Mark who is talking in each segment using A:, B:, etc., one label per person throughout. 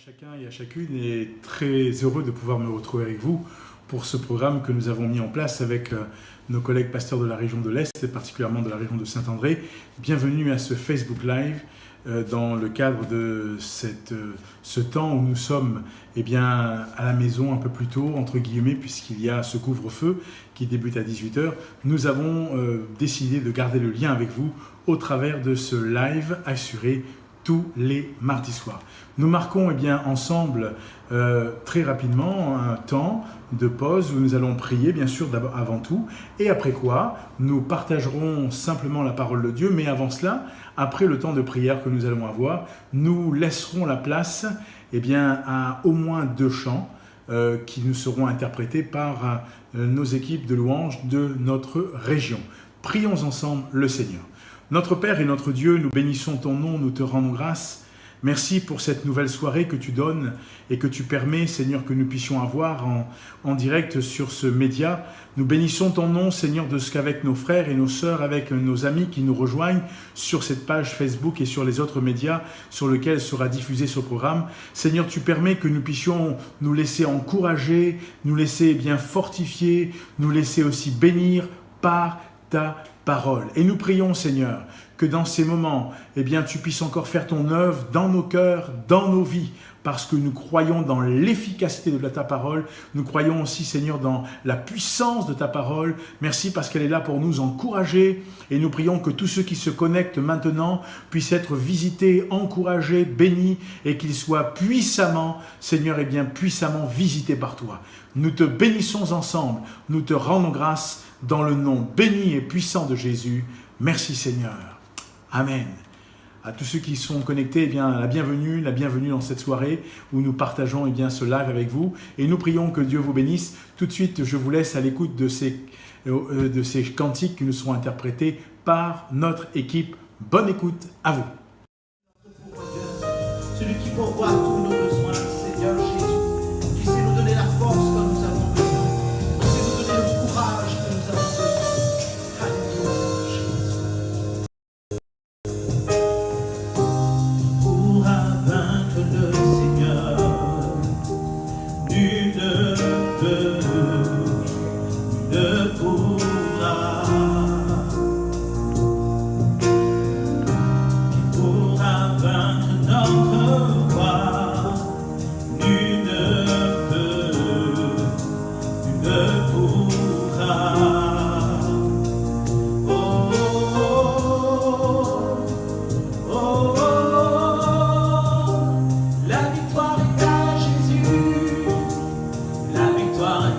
A: chacun et à chacune et très heureux de pouvoir me retrouver avec vous pour ce programme que nous avons mis en place avec nos collègues pasteurs de la région de l'Est et particulièrement de la région de Saint-André. Bienvenue à ce Facebook Live dans le cadre de ce temps où nous sommes à la maison un peu plus tôt, entre guillemets, puisqu'il y a ce couvre-feu qui débute à 18h. Nous avons décidé de garder le lien avec vous au travers de ce live assuré tous les mardis soirs. Nous marquons ensemble très rapidement un temps de pause où nous allons prier, bien sûr, avant tout, et après quoi, nous partagerons simplement la parole de Dieu, mais avant cela, après le temps de prière que nous allons avoir, nous laisserons la place à au moins 2 chants qui nous seront interprétés par nos équipes de louanges de notre région. Prions ensemble le Seigneur. Notre Père et notre Dieu, nous bénissons ton nom, nous te rendons grâce. Merci pour cette nouvelle soirée que tu donnes et que tu permets, Seigneur, que nous puissions avoir en direct sur ce média. Nous bénissons ton nom, Seigneur, de ce qu'avec nos frères et nos sœurs, avec nos amis qui nous rejoignent sur cette page Facebook et sur les autres médias sur lesquels sera diffusé ce programme. Seigneur, tu permets que nous puissions nous laisser encourager, nous laisser fortifier, nous laisser aussi bénir par ta parole. Et nous prions, Seigneur, que dans ces moments, tu puisses encore faire ton œuvre dans nos cœurs, dans nos vies, parce que nous croyons dans l'efficacité de ta parole. Nous croyons aussi, Seigneur, dans la puissance de ta parole. Merci parce qu'elle est là pour nous encourager. Et nous prions que tous ceux qui se connectent maintenant puissent être visités, encouragés, bénis et qu'ils soient puissamment, Seigneur, puissamment visités par toi. Nous te bénissons ensemble. Nous te rendons grâce dans le nom béni et puissant de Jésus. Merci Seigneur. Amen. À tous ceux qui sont connectés, la bienvenue dans cette soirée où nous partageons ce live avec vous. Et nous prions que Dieu vous bénisse. Tout de suite, je vous laisse à l'écoute de ces cantiques qui nous seront interprétés par notre équipe. Bonne écoute à vous.
B: Celui qui pourvoit tous nos besoins, Seigneur Jésus, qui sait nous donner la force quand nous avons besoin, qui sait nous donner le courage que nous avons besoin. Alléluia, Jésus. Pourra vaincre le Seigneur, nul ne pourra. Qui pourra vaincre notre roi, nul ne pourra. Oh, oh, oh, oh, oh. La victoire est à Jésus, la victoire est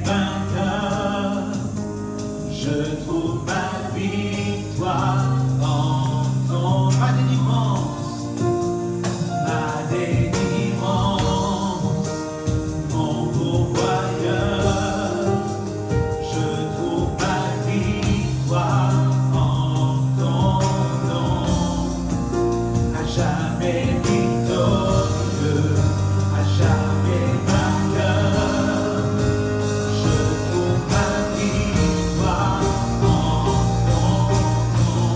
B: vainqueur. Je trouve ma victoire en ton ma délivrance, mon pourvoyeur. Je trouve ma victoire en ton nom, à jamais victorieux, à jamais vainqueur. Je trouve ma victoire en ton nom.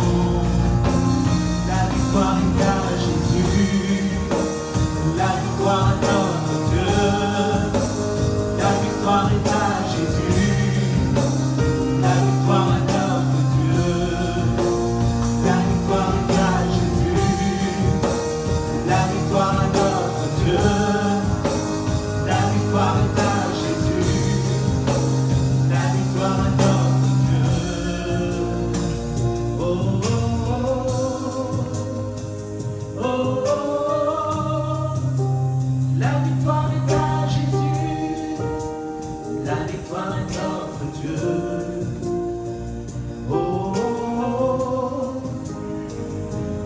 B: La victoire est à Jésus, la victoire à notre Dieu. La victoire est à Jésus, la victoire à notre Dieu. La victoire est à Jésus, la victoire à notre Dieu. La victoire est à Jésus, la victoire à notre Dieu. Oh, oh, oh, oh, oh. La victoire est à Jésus, la victoire est notre Dieu. Oh, oh,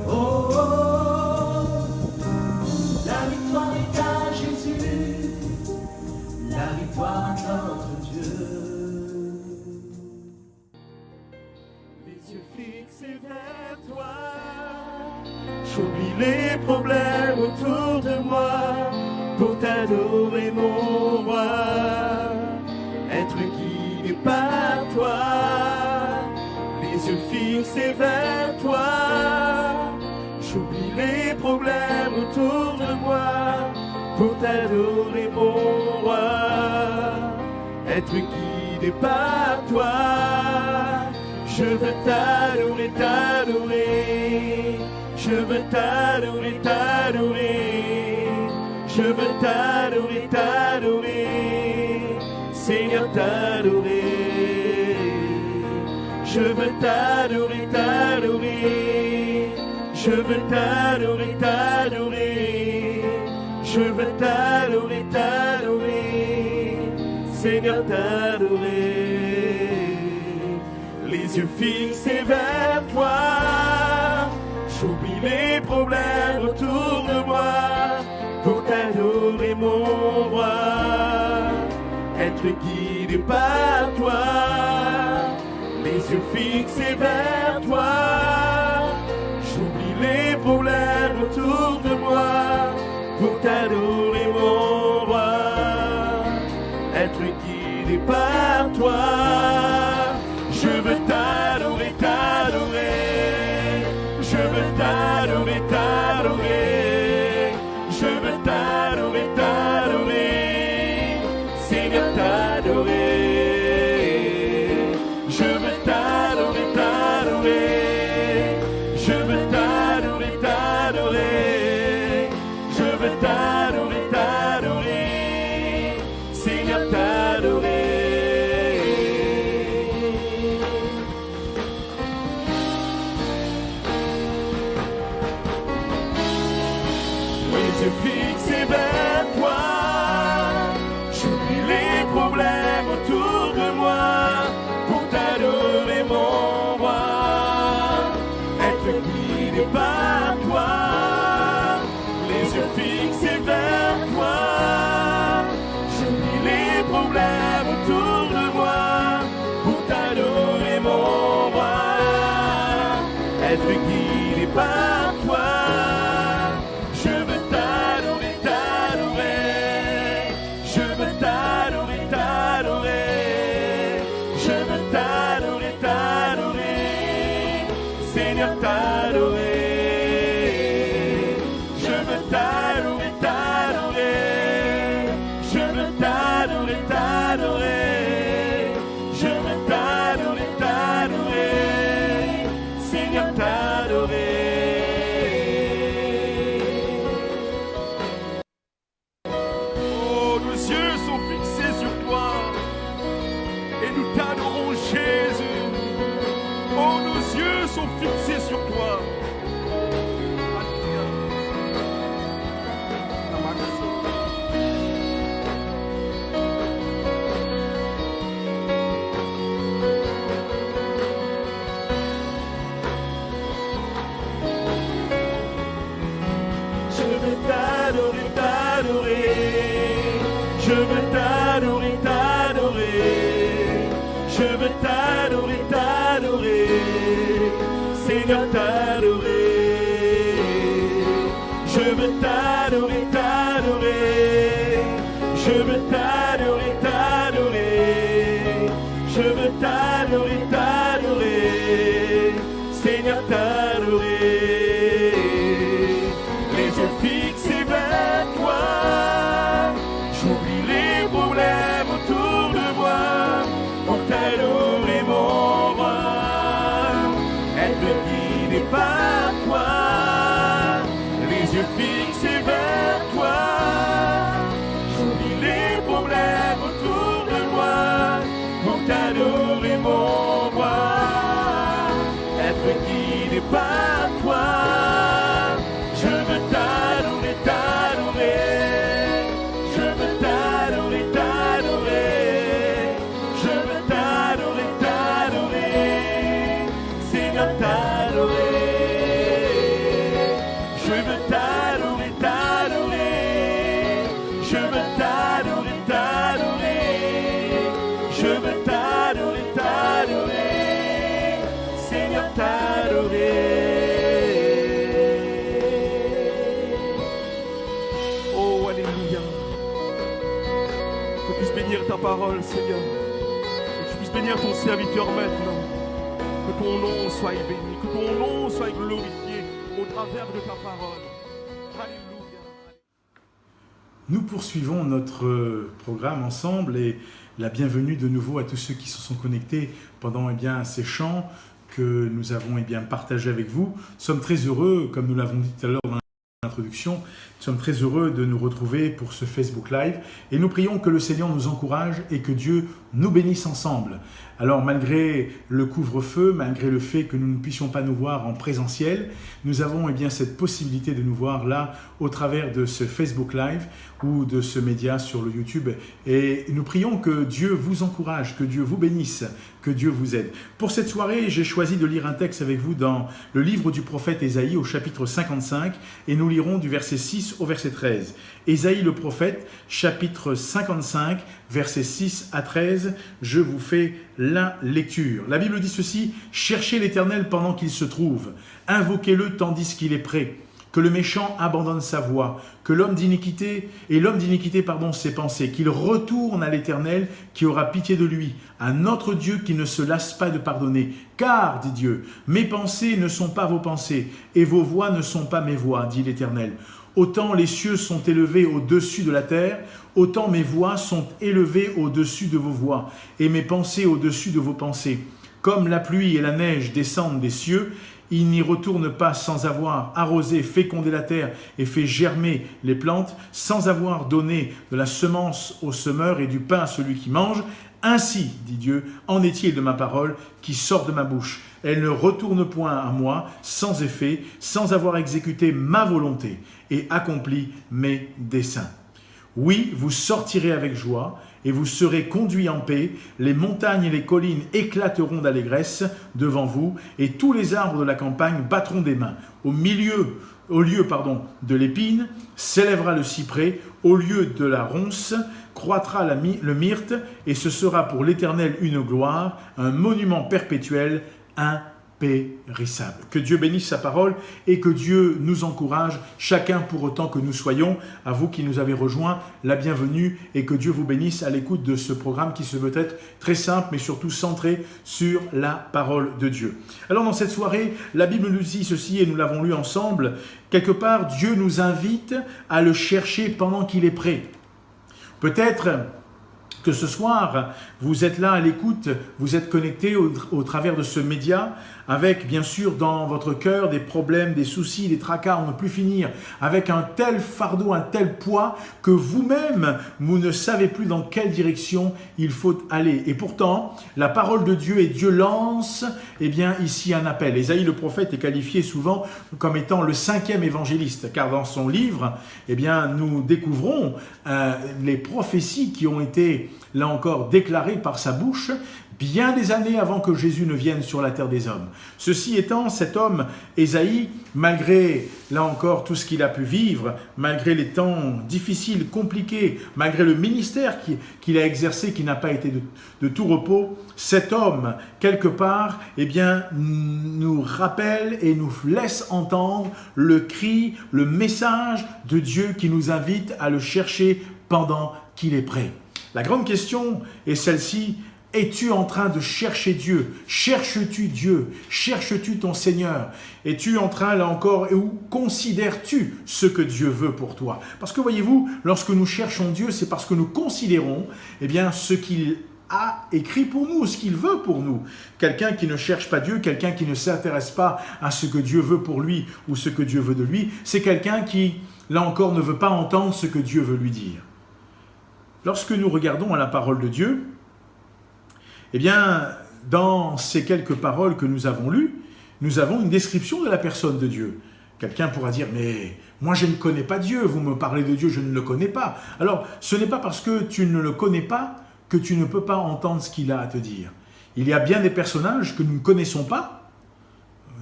B: oh, oh. La victoire est à Jésus, la victoire est notre Dieu.
C: Les yeux fixés vers toi, j'oublie les problèmes autour de moi pour t'adorer mon roi, être guidé par toi. Les yeux fixés vers toi, j'oublie les problèmes autour de moi pour t'adorer mon roi, être guidé par toi. Je veux t'adorer, t'adorer. Je veux t'adorer, t'adorer. Je veux t'adorer, t'adorer. Seigneur, t'adorer. Je veux t'adorer, t'adorer. Je veux t'adorer, t'adorer. Je veux t'adorer, t'adorer. Seigneur, t'adorer. Les yeux fixés vers toi, j'oublie les problèmes autour de moi pour t'adorer mon roi, être guidé par toi. Les yeux fixés vers toi, j'oublie les problèmes autour de moi pour t'adorer mon roi, être guidé par toi. Je veux t'adorer, t'adorer. Je veux t'adorer, t'adorer. Je veux t'adorer, t'adorer. Seigneur, t'adorer. Je veux t'adorer, t'adorer. Je veux t'adorer, t'adorer. Je veux t'adorer, t'adorer. Seigneur, t'adorer. Fixé vers toi, j'oublie les problèmes autour de moi pour t'adorer mon roi, être guidé par toi. Les yeux fixés vers toi, j'oublie les problèmes autour de moi pour t'adorer mon roi, être guidé par toi. Seigneur, t'adorer. Je veux t'adorer, t'adorer. Je veux t'adorer, t'adorer. Je veux t'adorer, t'adorer. Seigneur, t'adorer. Oh, nos yeux sont fixés sur toi et nous t'adorons, Jésus. Oh, nos yeux sont fixés sur toi. Je veux t'adorer, t'adorer, Seigneur, t'adorer. Je veux t'adorer, t'adorer. Je veux t'adorer, t'adorer. Je veux t'adorer, t'adorer, Seigneur, t'adorer. Les yeux fixés vers toi, j'oublie les problèmes autour de moi pour t'adorer, mon roi. Être guidé par toi, les yeux fixés vers toi, j'oublie les problèmes autour de moi pour t'adorer, mon roi. Être guidé par toi, je veux t'adorer, t'adorer. Je veux t'adorer, t'adorer. Je veux t'adorer, t'adorer. Seigneur, t'adorer. Je veux t'adorer, t'adorer. Je veux t'adorer, t'adorer. Je veux t'adorer, t'adorer. Seigneur, t'adorer. Oh, alléluia. Que puisse bénir ta parole, Seigneur. Que tu puisses bénir ton serviteur maintenant. Que ton nom soit béni. Que ton nom soit glorifié au travers de ta parole. Alléluia.
A: Nous poursuivons notre programme ensemble et la bienvenue de nouveau à tous ceux qui se sont connectés pendant ces chants que nous avons partagés avec vous. Nous sommes très heureux, comme nous l'avons dit tout à l'heure dans l'introduction, nous sommes très heureux de nous retrouver pour ce Facebook Live et nous prions que le Seigneur nous encourage et que Dieu nous bénisse ensemble. Alors malgré le couvre-feu, malgré le fait que nous ne puissions pas nous voir en présentiel, nous avons cette possibilité de nous voir là au travers de ce Facebook Live ou de ce média sur le YouTube. Et nous prions que Dieu vous encourage, que Dieu vous bénisse, que Dieu vous aide. Pour cette soirée, j'ai choisi de lire un texte avec vous dans le livre du prophète Ésaïe au chapitre 55 et nous lirons du verset 6 au verset 13. Ésaïe le prophète, chapitre 55, versets 6 à 13, je vous fais la lecture. La Bible dit ceci: « Cherchez l'Éternel pendant qu'il se trouve, invoquez-le tandis qu'il est près. Que le méchant abandonne sa voie, que l'homme d'iniquité ses pensées, qu'il retourne à l'Éternel qui aura pitié de lui, à notre Dieu qui ne se lasse pas de pardonner. Car, dit Dieu, mes pensées ne sont pas vos pensées, et vos voies ne sont pas mes voies, dit l'Éternel. Autant les cieux sont élevés au-dessus de la terre, autant mes voies sont élevées au-dessus de vos voies, et mes pensées au-dessus de vos pensées. Comme la pluie et la neige descendent des cieux, il n'y retourne pas sans avoir arrosé, fécondé la terre et fait germer les plantes, sans avoir donné de la semence au semeur et du pain à celui qui mange. Ainsi, dit Dieu, en est-il de ma parole qui sort de ma bouche. Elle ne retourne point à moi sans effet, sans avoir exécuté ma volonté et accompli mes desseins. Oui, vous sortirez avec joie et vous serez conduits en paix. Les montagnes et les collines éclateront d'allégresse devant vous et tous les arbres de la campagne battront des mains. Au lieu de l'épine s'élèvera le cyprès, au lieu de la ronce croîtra le myrte et ce sera pour l'Éternel une gloire, un monument perpétuel, impérissable. Que Dieu bénisse sa parole et que Dieu nous encourage, chacun pour autant que nous soyons. À vous qui nous avez rejoints, la bienvenue et que Dieu vous bénisse à l'écoute de ce programme qui se veut être très simple mais surtout centré sur la parole de Dieu. Alors dans cette soirée, la Bible nous dit ceci et nous l'avons lu ensemble. Quelque part, Dieu nous invite à le chercher pendant qu'il est prêt. Peut-être que ce soir, vous êtes là à l'écoute, vous êtes connectés au travers de ce média, avec bien sûr dans votre cœur des problèmes, des soucis, des tracas, on ne peut plus finir, avec un tel fardeau, un tel poids, que vous-même, vous ne savez plus dans quelle direction il faut aller. Et pourtant, la parole de Dieu et Dieu lance, ici un appel. Ésaïe le prophète est qualifié souvent comme étant le 5e évangéliste, car dans son livre, nous découvrons les prophéties qui ont été été, là encore, déclaré par sa bouche, bien des années avant que Jésus ne vienne sur la terre des hommes. Ceci étant, cet homme, Ésaïe, malgré, là encore, tout ce qu'il a pu vivre, malgré les temps difficiles, compliqués, malgré le ministère qu'il a exercé, qui n'a pas été de tout repos, cet homme, quelque part, eh bien, nous rappelle et nous laisse entendre le cri, le message de Dieu qui nous invite à le chercher pendant qu'il est prêt. La grande question est celle-ci: es-tu en train de chercher Dieu? Cherches-tu Dieu? Cherches-tu ton Seigneur? Es-tu en train, là encore, ou considères-tu ce que Dieu veut pour toi? Parce que voyez-vous, lorsque nous cherchons Dieu, c'est parce que nous considérons eh bien, ce qu'il a écrit pour nous, ce qu'il veut pour nous. Quelqu'un qui ne cherche pas Dieu, quelqu'un qui ne s'intéresse pas à ce que Dieu veut pour lui ou ce que Dieu veut de lui, c'est quelqu'un qui, là encore, ne veut pas entendre ce que Dieu veut lui dire. Lorsque nous regardons à la parole de Dieu, eh bien, dans ces quelques paroles que nous avons lues, nous avons une description de la personne de Dieu. Quelqu'un pourra dire, mais moi je ne connais pas Dieu, vous me parlez de Dieu, je ne le connais pas. Alors, ce n'est pas parce que tu ne le connais pas que tu ne peux pas entendre ce qu'il a à te dire. Il y a bien des personnages que nous ne connaissons pas,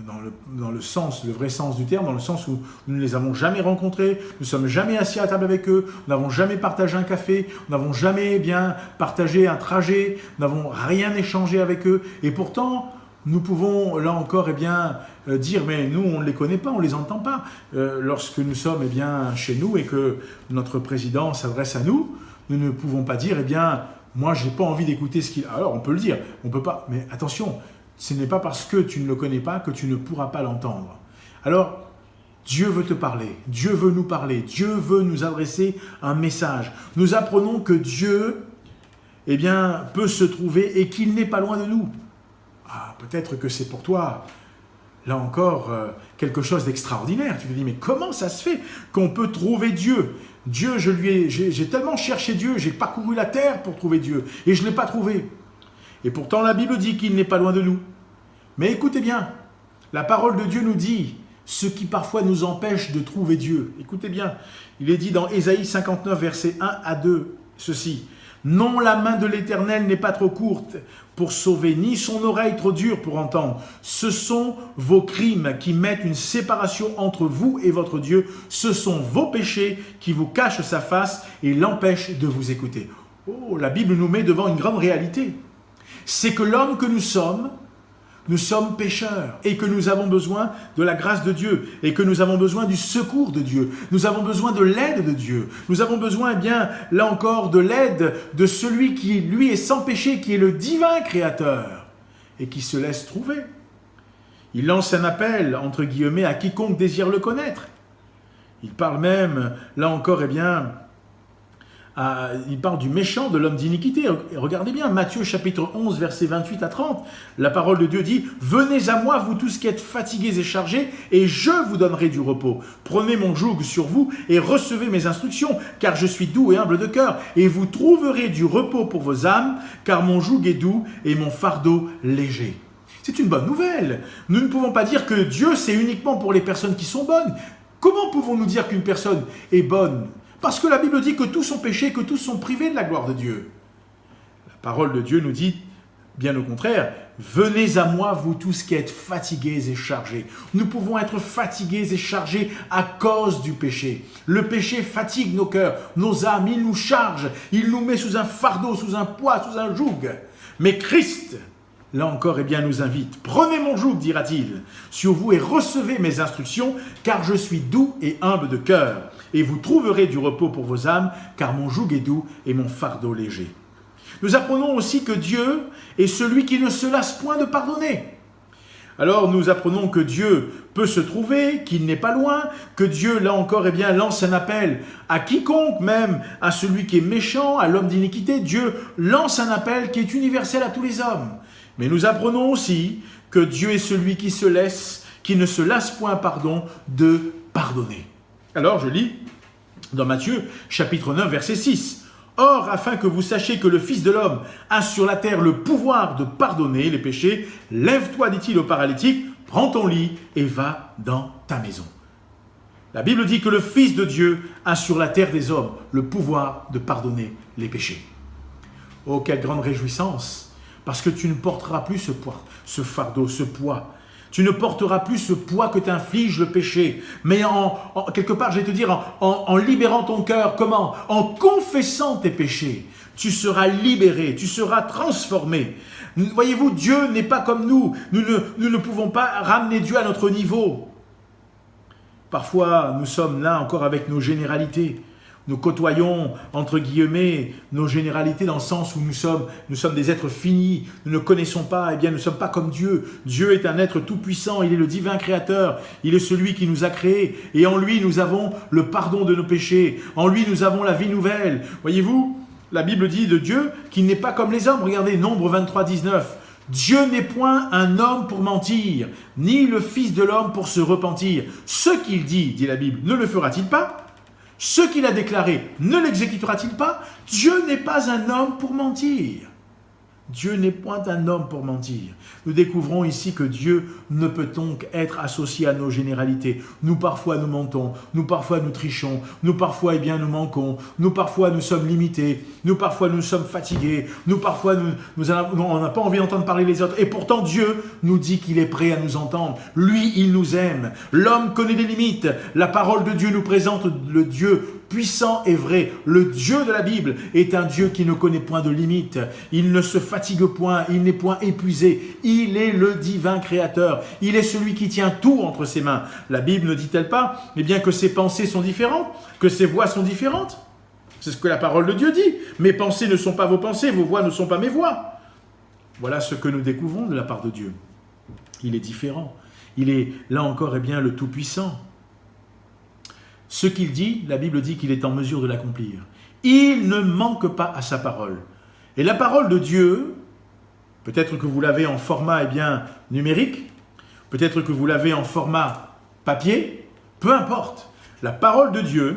A: dans le vrai sens du terme, dans le sens où nous ne les avons jamais rencontrés, nous ne sommes jamais assis à table avec eux, nous n'avons jamais partagé un café, nous n'avons jamais partagé un trajet, nous n'avons rien échangé avec eux, et pourtant nous pouvons là encore dire mais nous on ne les connaît pas, on ne les entend pas. Lorsque nous sommes chez nous et que notre président s'adresse à nous, nous ne pouvons pas dire moi j'ai pas envie d'écouter ce qu'il... Alors on peut le dire, on peut pas, mais attention, ce n'est pas parce que tu ne le connais pas que tu ne pourras pas l'entendre. Alors, Dieu veut te parler, Dieu veut nous parler, Dieu veut nous adresser un message. Nous apprenons que Dieu, peut se trouver et qu'il n'est pas loin de nous. Ah, peut-être que c'est pour toi, là encore, quelque chose d'extraordinaire. Tu te dis, mais comment ça se fait qu'on peut trouver Dieu ? Dieu, j'ai tellement cherché Dieu, j'ai parcouru la terre pour trouver Dieu, et je ne l'ai pas trouvé. Et pourtant, la Bible dit qu'il n'est pas loin de nous. Mais écoutez bien, la parole de Dieu nous dit ce qui parfois nous empêche de trouver Dieu. Écoutez bien, il est dit dans Ésaïe 59, versets 1 à 2, ceci. « Non, la main de l'Éternel n'est pas trop courte pour sauver, ni son oreille trop dure pour entendre. Ce sont vos crimes qui mettent une séparation entre vous et votre Dieu. Ce sont vos péchés qui vous cachent sa face et l'empêchent de vous écouter. » Oh, la Bible nous met devant une grande réalité. C'est que l'homme que nous sommes pécheurs et que nous avons besoin de la grâce de Dieu et que nous avons besoin du secours de Dieu. Nous avons besoin de l'aide de Dieu. Nous avons besoin, là encore, de l'aide de celui qui, lui, est sans péché, qui est le divin créateur et qui se laisse trouver. Il lance un appel, entre guillemets, à quiconque désire le connaître. Il parle même, là encore, il parle du méchant, de l'homme d'iniquité. Regardez bien, Matthieu chapitre 11, versets 28 à 30, la parole de Dieu dit « Venez à moi, vous tous qui êtes fatigués et chargés, et je vous donnerai du repos. Prenez mon joug sur vous et recevez mes instructions, car je suis doux et humble de cœur, et vous trouverez du repos pour vos âmes, car mon joug est doux et mon fardeau léger. » C'est une bonne nouvelle. Nous ne pouvons pas dire que Dieu, c'est uniquement pour les personnes qui sont bonnes. Comment pouvons-nous dire qu'une personne est bonne ? Parce que la Bible dit que tous sont péchés, que tous sont privés de la gloire de Dieu. La parole de Dieu nous dit, bien au contraire, « Venez à moi, vous tous qui êtes fatigués et chargés. » Nous pouvons être fatigués et chargés à cause du péché. Le péché fatigue nos cœurs, nos âmes, il nous charge, il nous met sous un fardeau, sous un poids, sous un joug. Mais Christ, là encore, nous invite. « Prenez mon joug, dira-t-il, sur vous et recevez mes instructions, car je suis doux et humble de cœur. Et vous trouverez du repos pour vos âmes, car mon joug est doux et mon fardeau léger. » Nous apprenons aussi que Dieu est celui qui ne se lasse point de pardonner. Alors nous apprenons que Dieu peut se trouver, qu'il n'est pas loin, que Dieu, là encore, lance un appel à quiconque, même à celui qui est méchant, à l'homme d'iniquité. Dieu lance un appel qui est universel à tous les hommes. Mais nous apprenons aussi que Dieu est celui qui ne se lasse point, de pardonner. Alors je lis dans Matthieu chapitre 9 verset 6. « Or, afin que vous sachiez que le Fils de l'homme a sur la terre le pouvoir de pardonner les péchés, lève-toi, dit-il au paralytique, prends ton lit et va dans ta maison. » La Bible dit que le Fils de Dieu a sur la terre des hommes le pouvoir de pardonner les péchés. Oh, quelle grande réjouissance, parce que tu ne porteras plus ce fardeau, ce poids. Tu ne porteras plus ce poids que t'inflige le péché. Mais quelque part, je vais te dire, en libérant ton cœur, comment? En confessant tes péchés, tu seras libéré, tu seras transformé. Voyez-vous, Dieu n'est pas comme nous. Nous ne pouvons pas ramener Dieu à notre niveau. Parfois, nous sommes là encore avec nos généralités. Nous côtoyons, entre guillemets, nos généralités dans le sens où nous sommes des êtres finis, nous ne connaissons pas, nous ne sommes pas comme Dieu. Dieu est un être tout-puissant, il est le divin créateur, il est celui qui nous a créés, et en lui nous avons le pardon de nos péchés, en lui nous avons la vie nouvelle. Voyez-vous, la Bible dit de Dieu qu'il n'est pas comme les hommes. Regardez, Nombre 23, 19. Dieu n'est point un homme pour mentir, ni le Fils de l'homme pour se repentir. Ce qu'il dit la Bible, ne le fera-t-il pas ? Ce qu'il a déclaré, ne l'exécutera-t-il pas? Dieu n'est pas un homme pour mentir. Dieu n'est point un homme pour mentir. Nous découvrons ici que Dieu ne peut donc être associé à nos généralités. Nous parfois nous mentons, nous parfois nous trichons, nous parfois nous manquons, nous parfois nous sommes limités, nous parfois nous sommes fatigués, nous parfois on n'a pas envie d'entendre parler les autres. Et pourtant Dieu nous dit qu'il est prêt à nous entendre. Lui, il nous aime. L'homme connaît des limites. La parole de Dieu nous présente le Dieu puissant et vrai. Le Dieu de la Bible est un Dieu qui ne connaît point de limites. Il ne se fatigue point, il n'est point épuisé. Il est le divin créateur. Il est celui qui tient tout entre ses mains. La Bible ne dit-elle pas, que ses pensées sont différentes, que ses voies sont différentes? C'est ce que la parole de Dieu dit. Mes pensées ne sont pas vos pensées, vos voies ne sont pas mes voies. Voilà ce que nous découvrons de la part de Dieu. Il est différent. Il est, là encore, le Tout-Puissant. Ce qu'il dit, la Bible dit qu'il est en mesure de l'accomplir. Il ne manque pas à sa parole. Et la parole de Dieu, peut-être que vous l'avez en format numérique, peut-être que vous l'avez en format papier, peu importe. La parole de Dieu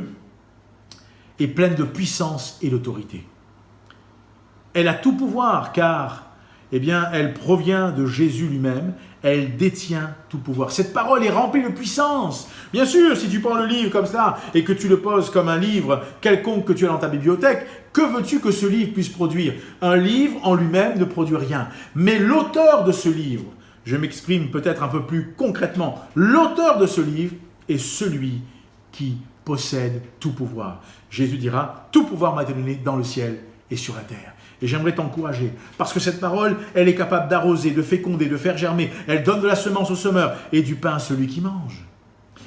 A: est pleine de puissance et d'autorité. Elle a tout pouvoir car elle provient de Jésus lui-même. Elle détient tout pouvoir. Cette parole est remplie de puissance. Bien sûr, si tu prends le livre comme ça et que tu le poses comme un livre quelconque que tu as dans ta bibliothèque, que veux-tu que ce livre puisse produire? Un livre en lui-même ne produit rien. Mais l'auteur de ce livre, je m'exprime peut-être un peu plus concrètement, l'auteur de ce livre est celui qui possède tout pouvoir. Jésus dira, tout pouvoir m'a été donné dans le ciel et sur la terre. Et j'aimerais t'encourager, parce que cette parole, elle est capable d'arroser, de féconder, de faire germer. Elle donne de la semence au semeur et du pain à celui qui mange.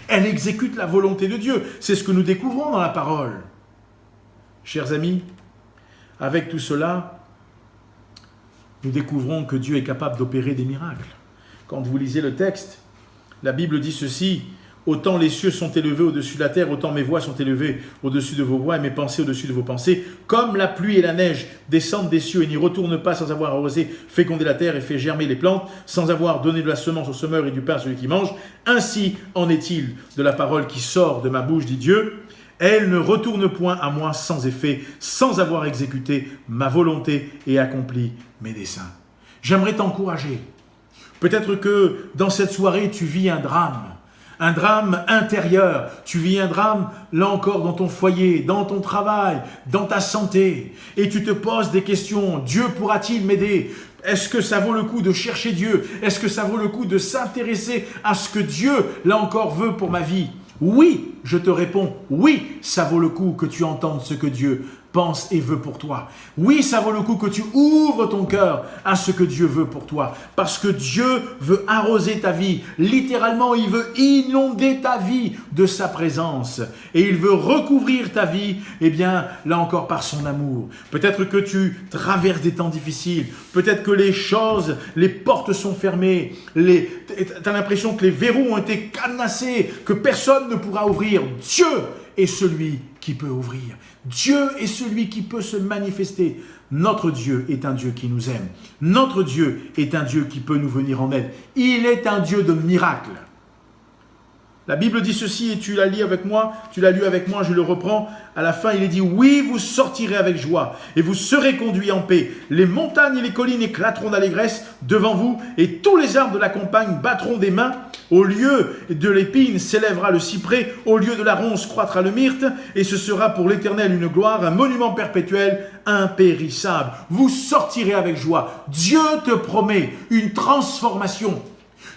A: Elle exécute la volonté de Dieu. C'est ce que nous découvrons dans la parole. Chers amis, avec tout cela, nous découvrons que Dieu est capable d'opérer des miracles. Quand vous lisez le texte, la Bible dit ceci: autant les cieux sont élevés au-dessus de la terre, autant mes voies sont élevées au-dessus de vos voies et mes pensées au-dessus de vos pensées. Comme la pluie et la neige descendent des cieux et n'y retournent pas sans avoir arrosé, fécondé la terre et fait germer les plantes, sans avoir donné de la semence au semeur et du pain à celui qui mange, ainsi en est-il de la parole qui sort de ma bouche, dit Dieu. Elle ne retourne point à moi sans effet, sans avoir exécuté ma volonté et accompli mes desseins. J'aimerais t'encourager. Peut-être que dans cette soirée, tu vis un drame intérieur. Tu vis un drame, là encore, dans ton foyer, dans ton travail, dans ta santé. Et tu te poses des questions. Dieu pourra-t-il m'aider? Est-ce que ça vaut le coup de chercher Dieu? Est-ce que ça vaut le coup de s'intéresser à ce que Dieu, là encore, veut pour ma vie? Oui, je te réponds, oui, ça vaut le coup que tu entendes ce que Dieu pense et veut pour toi. Oui, ça vaut le coup que tu ouvres ton cœur à ce que Dieu veut pour toi. Parce que Dieu veut arroser ta vie. Littéralement, il veut inonder ta vie de sa présence. Et il veut recouvrir ta vie, là encore, par son amour. Peut-être que tu traverses des temps difficiles. Peut-être que les portes sont fermées. Tu as l'impression que les verrous ont été cadenassés, que personne ne pourra ouvrir. Dieu est celui qui peut ouvrir. Dieu est celui qui peut se manifester. Notre Dieu est un Dieu qui nous aime. Notre Dieu est un Dieu qui peut nous venir en aide. Il est un Dieu de miracles. La Bible dit ceci, et tu l'as lu avec moi, je le reprends. À la fin, il est dit, oui, vous sortirez avec joie, et vous serez conduits en paix. Les montagnes et les collines éclateront d'allégresse devant vous, et tous les arbres de la campagne battront des mains. Au lieu de l'épine s'élèvera le cyprès, au lieu de la ronce croîtra le myrte, et ce sera pour l'Éternel une gloire, un monument perpétuel, impérissable. Vous sortirez avec joie. Dieu te promet une transformation.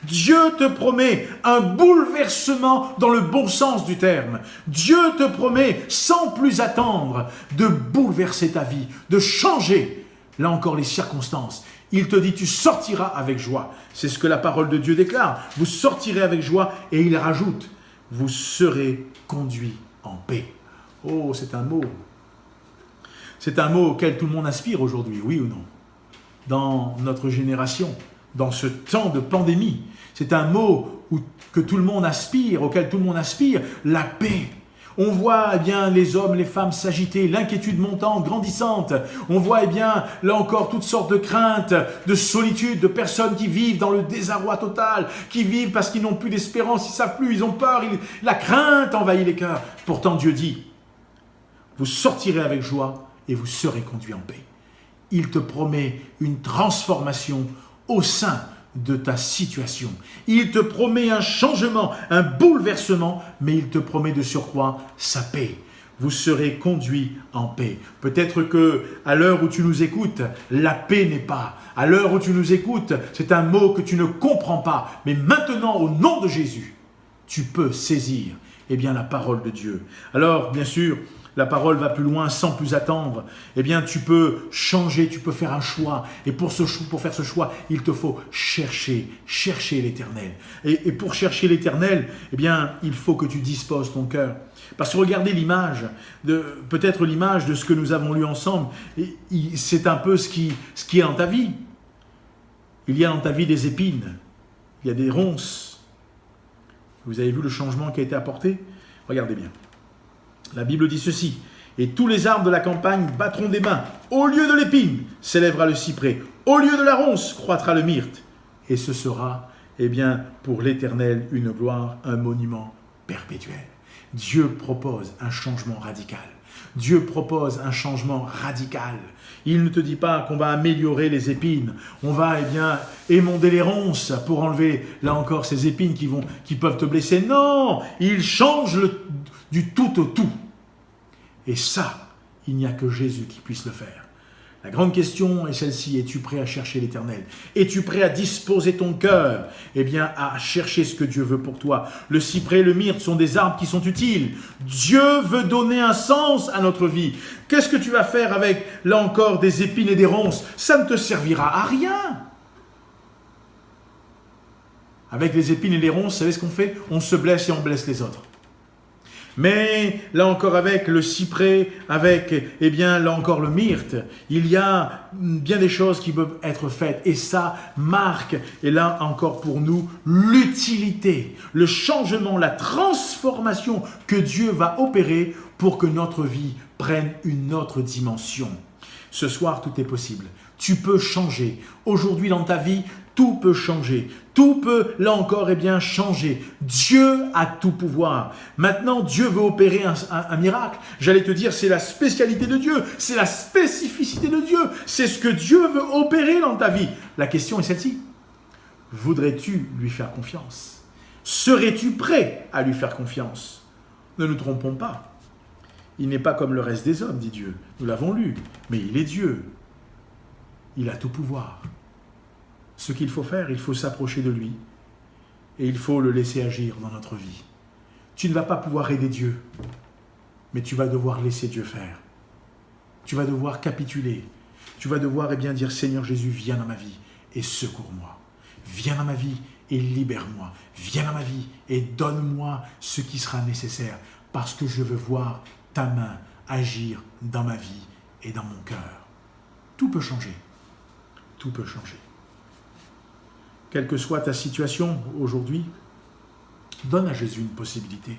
A: Dieu te promet un bouleversement dans le bon sens du terme. Dieu te promet, sans plus attendre, de bouleverser ta vie, de changer, là encore, les circonstances. Il te dit, tu sortiras avec joie. C'est ce que la parole de Dieu déclare. Vous sortirez avec joie, et il rajoute, vous serez conduits en paix. Oh, c'est un mot. C'est un mot auquel tout le monde aspire aujourd'hui, oui ou non? Dans notre génération, dans ce temps de pandémie, c'est un mot que tout le monde aspire, auquel tout le monde aspire, la paix. On voit eh bien, les hommes, les femmes s'agiter, l'inquiétude montante, grandissante. On voit eh bien, là encore toutes sortes de craintes, de solitude, de personnes qui vivent dans le désarroi total, qui vivent parce qu'ils n'ont plus d'espérance, ils ne savent plus, ils ont peur, la crainte envahit les cœurs. Pourtant Dieu dit, vous sortirez avec joie et vous serez conduits en paix. Il te promet une transformation au sein de ta situation. Il te promet un changement, un bouleversement, mais il te promet de surcroît sa paix. Vous serez conduits en paix. Peut-être que à l'heure où tu nous écoutes, la paix n'est pas. À l'heure où tu nous écoutes, c'est un mot que tu ne comprends pas. Mais maintenant, au nom de Jésus, tu peux saisir eh bien, la parole de Dieu. Alors, bien sûr, la parole va plus loin sans plus attendre. Eh bien, tu peux changer, tu peux faire un choix. Et pour faire ce choix, il te faut chercher l'Éternel. Et pour chercher l'Éternel, eh bien, il faut que tu disposes ton cœur. Parce que regardez l'image, peut-être l'image de ce que nous avons lu ensemble, c'est un peu ce qui est dans ta vie. Il y a dans ta vie des épines, il y a des ronces. Vous avez vu le changement qui a été apporté? Regardez bien. La Bible dit ceci, « Et tous les arbres de la campagne battront des mains. Au lieu de l'épine s'élèvera le cyprès. Au lieu de la ronce croîtra le myrte. Et ce sera, eh bien, pour l'Éternel, une gloire, un monument perpétuel. » Dieu propose un changement radical. Dieu propose un changement radical. Il ne te dit pas qu'on va améliorer les épines. On va, eh bien, émonder les ronces pour enlever, là encore, ces épines qui peuvent te blesser. Non, il change du tout au tout. Et ça, il n'y a que Jésus qui puisse le faire. La grande question est celle-ci, es-tu prêt à chercher l'Éternel? Es-tu prêt à disposer ton cœur, eh bien, à chercher ce que Dieu veut pour toi? Le cyprès et le myrte sont des arbres qui sont utiles. Dieu veut donner un sens à notre vie. Qu'est-ce que tu vas faire avec, là encore, des épines et des ronces? Ça ne te servira à rien. Avec les épines et les ronces, vous savez ce qu'on fait? On se blesse et on blesse les autres. Mais là encore avec le cyprès, avec eh bien là encore le myrte, il y a bien des choses qui peuvent être faites et ça marque, et là encore pour nous, l'utilité, le changement, la transformation que Dieu va opérer pour que notre vie prenne une autre dimension. Ce soir, tout est possible. Tu peux changer. Aujourd'hui dans ta vie, tout peut changer. Tout peut, là encore, eh bien, changer. Dieu a tout pouvoir. Maintenant, Dieu veut opérer un miracle. J'allais te dire, c'est la spécialité de Dieu. C'est la spécificité de Dieu. C'est ce que Dieu veut opérer dans ta vie. La question est celle-ci. Voudrais-tu lui faire confiance? Serais-tu prêt à lui faire confiance? Ne nous trompons pas. Il n'est pas comme le reste des hommes, dit Dieu. Nous l'avons lu. Mais il est Dieu. Il a tout pouvoir. Ce qu'il faut faire, il faut s'approcher de lui et il faut le laisser agir dans notre vie. Tu ne vas pas pouvoir aider Dieu, mais tu vas devoir laisser Dieu faire. Tu vas devoir capituler. Tu vas devoir eh bien, dire, Seigneur Jésus, viens dans ma vie et secours-moi. Viens dans ma vie et libère-moi. Viens dans ma vie et donne-moi ce qui sera nécessaire parce que je veux voir ta main agir dans ma vie et dans mon cœur. Tout peut changer. Tout peut changer. Quelle que soit ta situation aujourd'hui, donne à Jésus une possibilité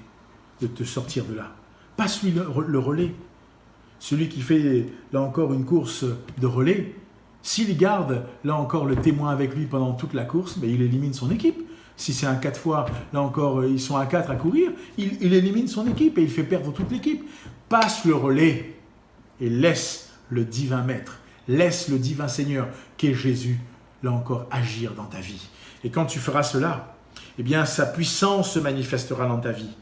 A: de te sortir de là. Passe-lui le relais. Celui qui fait, là encore, une course de relais, s'il garde, là encore, le témoin avec lui pendant toute la course, il élimine son équipe. Si c'est un 4 fois, là encore, ils sont à 4 à courir, il élimine son équipe et il fait perdre toute l'équipe. Passe le relais et laisse le divin maître, laisse le divin Seigneur qu'est Jésus, là encore, agir dans ta vie. Et quand tu feras cela, eh bien, sa puissance se manifestera dans ta vie.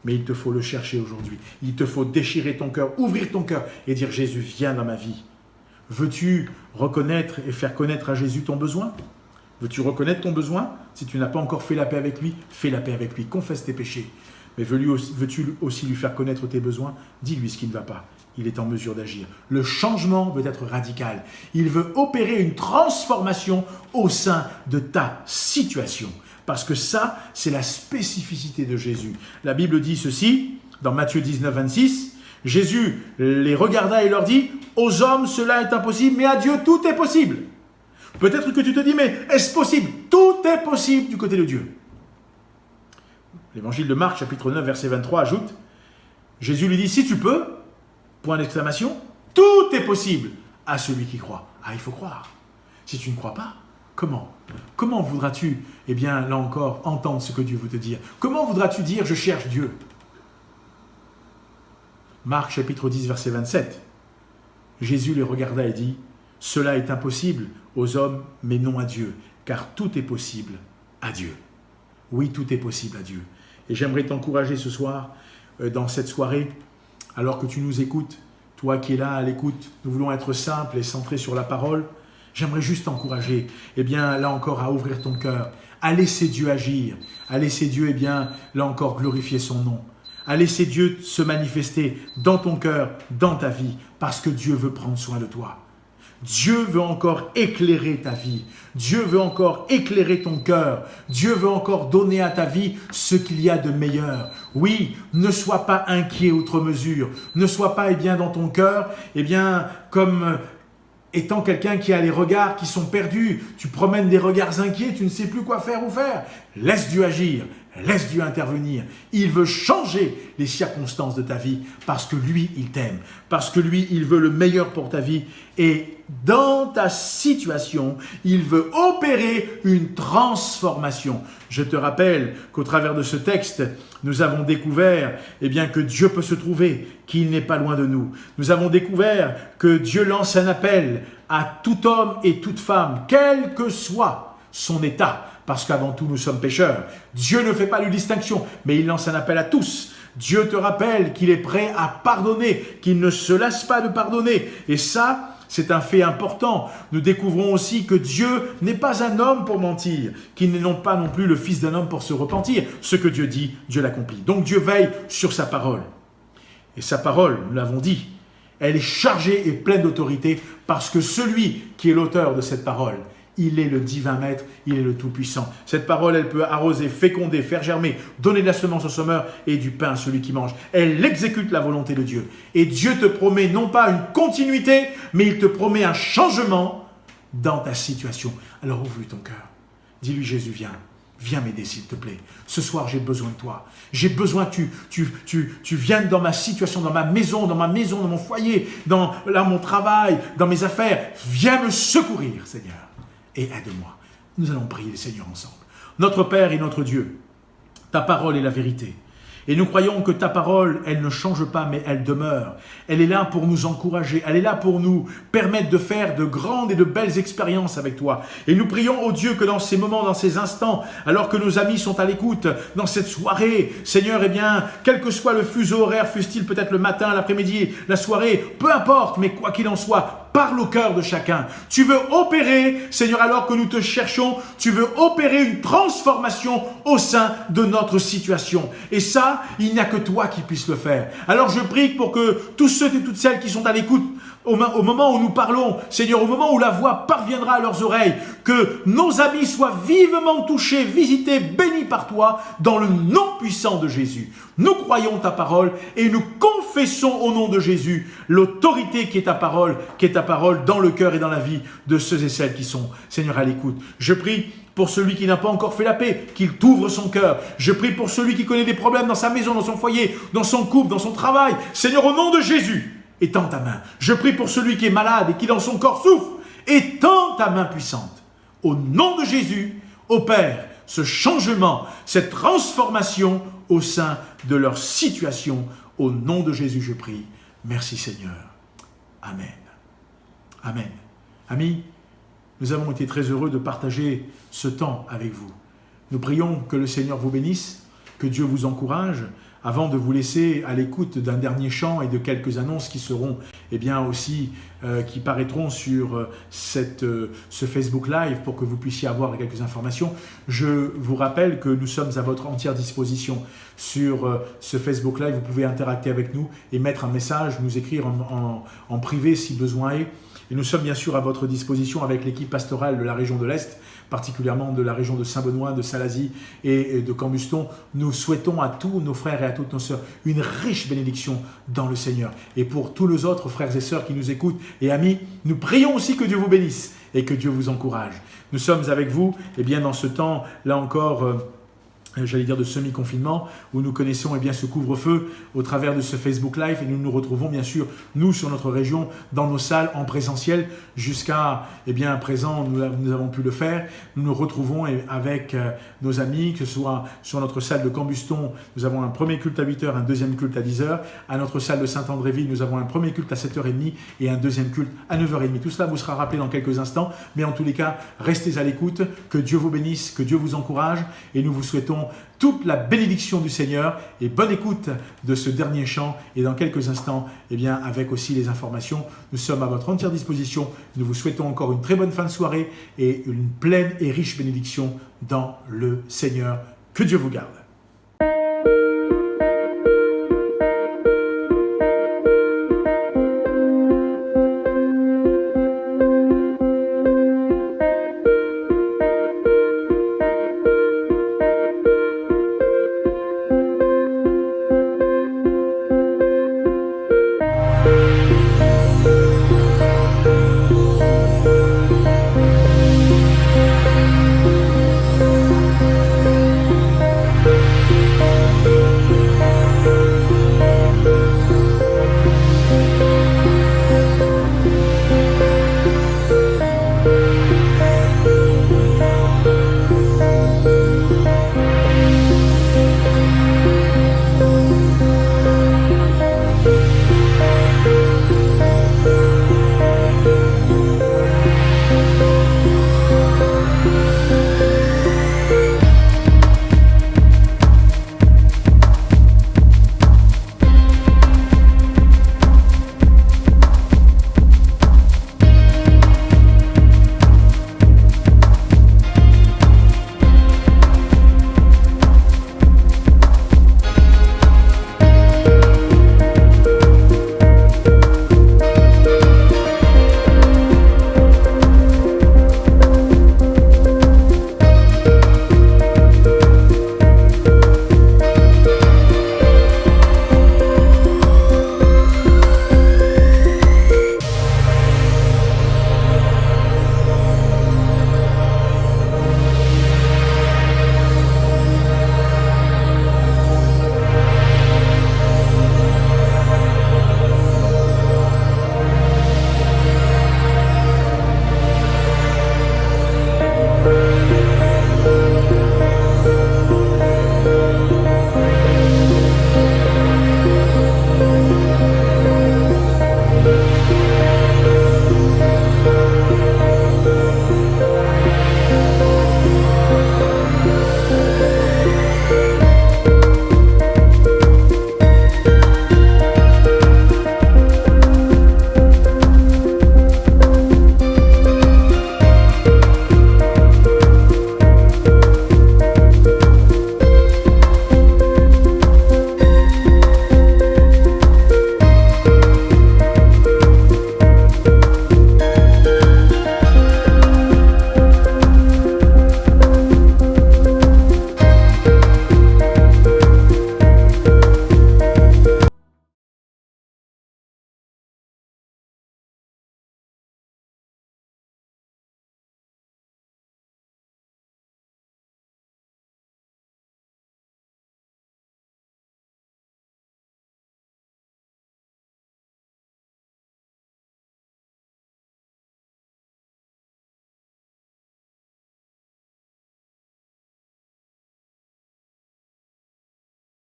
A: Mais il te faut le chercher aujourd'hui. Il te faut déchirer ton cœur, ouvrir ton cœur et dire « Jésus, viens dans ma vie ». Veux-tu reconnaître et faire connaître à Jésus ton besoin? Veux-tu reconnaître ton besoin? Si tu n'as pas encore fait la paix avec lui, fais la paix avec lui, confesse tes péchés. Mais veux-tu aussi lui faire connaître tes besoins? Dis-lui ce qui ne va pas. Il est en mesure d'agir. Le changement veut être radical. Il veut opérer une transformation au sein de ta situation. Parce que ça, c'est la spécificité de Jésus. La Bible dit ceci, dans Matthieu 19, 26, Jésus les regarda et leur dit « Aux hommes, cela est impossible, mais à Dieu, tout est possible. » Peut-être que tu te dis « Mais est-ce possible ?» Tout est possible du côté de Dieu. L'évangile de Marc, chapitre 9, verset 23, ajoute « Jésus lui dit « Si tu peux, point d'exclamation, tout est possible à celui qui croit. » Ah, il faut croire. Si tu ne crois pas, comment? Comment voudras-tu, eh bien, là encore, entendre ce que Dieu veut te dire? Comment voudras-tu dire « Je cherche Dieu » Marc, chapitre 10, verset 27. Jésus les regarda et dit « Cela est impossible aux hommes, mais non à Dieu, car tout est possible à Dieu. » Oui, tout est possible à Dieu. Et j'aimerais t'encourager ce soir, dans cette soirée, alors que tu nous écoutes, toi qui es là à l'écoute, nous voulons être simples et centrés sur la parole. J'aimerais juste t'encourager, eh bien, là encore, à ouvrir ton cœur, à laisser Dieu agir, à laisser Dieu, eh bien, là encore, glorifier son nom, à laisser Dieu se manifester dans ton cœur, dans ta vie, parce que Dieu veut prendre soin de toi. Dieu veut encore éclairer ta vie. Dieu veut encore éclairer ton cœur. Dieu veut encore donner à ta vie ce qu'il y a de meilleur. Oui, ne sois pas inquiet outre mesure. Ne sois pas, eh bien, dans ton cœur, eh bien, comme étant quelqu'un qui a les regards qui sont perdus. Tu promènes des regards inquiets, tu ne sais plus quoi faire ou faire. Laisse Dieu agir. Laisse Dieu intervenir. Il veut changer les circonstances de ta vie parce que lui, il t'aime. Parce que lui, il veut le meilleur pour ta vie. Et dans ta situation, il veut opérer une transformation. Je te rappelle qu'au travers de ce texte, nous avons découvert eh bien, que Dieu peut se trouver, qu'il n'est pas loin de nous. Nous avons découvert que Dieu lance un appel à tout homme et toute femme, quel que soit son état. Parce qu'avant tout, nous sommes pécheurs. Dieu ne fait pas de distinction, mais il lance un appel à tous. Dieu te rappelle qu'il est prêt à pardonner, qu'il ne se lasse pas de pardonner. Et ça, c'est un fait important. Nous découvrons aussi que Dieu n'est pas un homme pour mentir, qu'il n'est pas non plus le fils d'un homme pour se repentir. Ce que Dieu dit, Dieu l'accomplit. Donc Dieu veille sur sa parole. Et sa parole, nous l'avons dit, elle est chargée et pleine d'autorité parce que celui qui est l'auteur de cette parole, il est le divin maître, il est le tout-puissant. Cette parole, elle peut arroser, féconder, faire germer, donner de la semence au semeur et du pain à celui qui mange. Elle exécute la volonté de Dieu. Et Dieu te promet non pas une continuité, mais il te promet un changement dans ta situation. Alors ouvre-lui ton cœur. Dis-lui, Jésus, viens. Viens m'aider, s'il te plaît. Ce soir, j'ai besoin de toi. J'ai besoin que tu viennes dans ma situation, dans mon foyer, dans mon travail, dans mes affaires. Viens me secourir, Seigneur. Et aide-moi. Nous allons prier le Seigneur ensemble. Notre Père et notre Dieu, ta parole est la vérité. Et nous croyons que ta parole, elle ne change pas, mais elle demeure. Elle est là pour nous encourager. Elle est là pour nous permettre de faire de grandes et de belles expériences avec toi. Et nous prions au Dieu que dans ces moments, dans ces instants, alors que nos amis sont à l'écoute, dans cette soirée, Seigneur, eh bien, quel que soit le fuseau horaire, fût-il peut-être le matin, l'après-midi, la soirée, peu importe, mais quoi qu'il en soit, parle au cœur de chacun. Tu veux opérer, Seigneur, alors que nous te cherchons, tu veux opérer une transformation au sein de notre situation. Et ça, il n'y a que toi qui puisses le faire. Alors je prie pour que tous ceux et toutes celles qui sont à l'écoute, au moment où nous parlons, Seigneur, au moment où la voix parviendra à leurs oreilles, que nos amis soient vivement touchés, visités, bénis par toi, dans le nom puissant de Jésus. Nous croyons ta parole et nous confessons au nom de Jésus l'autorité qui est ta parole dans le cœur et dans la vie de ceux et celles qui sont, Seigneur, à l'écoute. Je prie pour celui qui n'a pas encore fait la paix, qu'il t'ouvre son cœur. Je prie pour celui qui connaît des problèmes dans sa maison, dans son foyer, dans son couple, dans son travail. Seigneur, au nom de Jésus, étends ta main. Je prie pour celui qui est malade et qui dans son corps souffre. Étends ta main puissante. Au nom de Jésus, opère ce changement, cette transformation au sein de leur situation. Au nom de Jésus, je prie. Merci Seigneur. Amen. Amen. Amis, nous avons été très heureux de partager ce temps avec vous. Nous prions que le Seigneur vous bénisse, que Dieu vous encourage. Avant de vous laisser à l'écoute d'un dernier chant et de quelques annonces qui seront aussi, qui paraîtront sur ce Facebook Live pour que vous puissiez avoir quelques informations, je vous rappelle que nous sommes à votre entière disposition sur ce Facebook Live. Vous pouvez interacter avec nous et mettre un message, nous écrire en privé si besoin est. Et nous sommes bien sûr à votre disposition avec l'équipe pastorale de la région de l'Est, particulièrement de la région de Saint-Benoît, de Salazie et de Cambuston. Nous souhaitons à tous nos frères et à toutes nos sœurs une riche bénédiction dans le Seigneur. Et pour tous les autres frères et sœurs qui nous écoutent et amis, nous prions aussi que Dieu vous bénisse et que Dieu vous encourage. Nous sommes avec vous dans ce temps, là encore, de semi-confinement, où nous connaissons ce couvre-feu au travers de ce Facebook Live, et nous nous retrouvons bien sûr, nous, sur notre région, dans nos salles, en présentiel. Jusqu'à présent, nous avons pu le faire. Nous nous retrouvons avec nos amis, que ce soit sur notre salle de Cambuston, nous avons un premier culte à 8h, un deuxième culte à 10h. À notre salle de Saint-Andréville, nous avons un premier culte à 7h30 et un deuxième culte à 9h30. Tout cela vous sera rappelé dans quelques instants, mais en tous les cas, restez à l'écoute, que Dieu vous bénisse, que Dieu vous encourage, et nous vous souhaitons toute la bénédiction du Seigneur et bonne écoute de ce dernier chant. Et dans quelques instants, avec aussi les informations, nous sommes à votre entière disposition. Nous vous souhaitons encore une très bonne fin de soirée et une pleine et riche bénédiction dans le Seigneur. Que Dieu vous garde.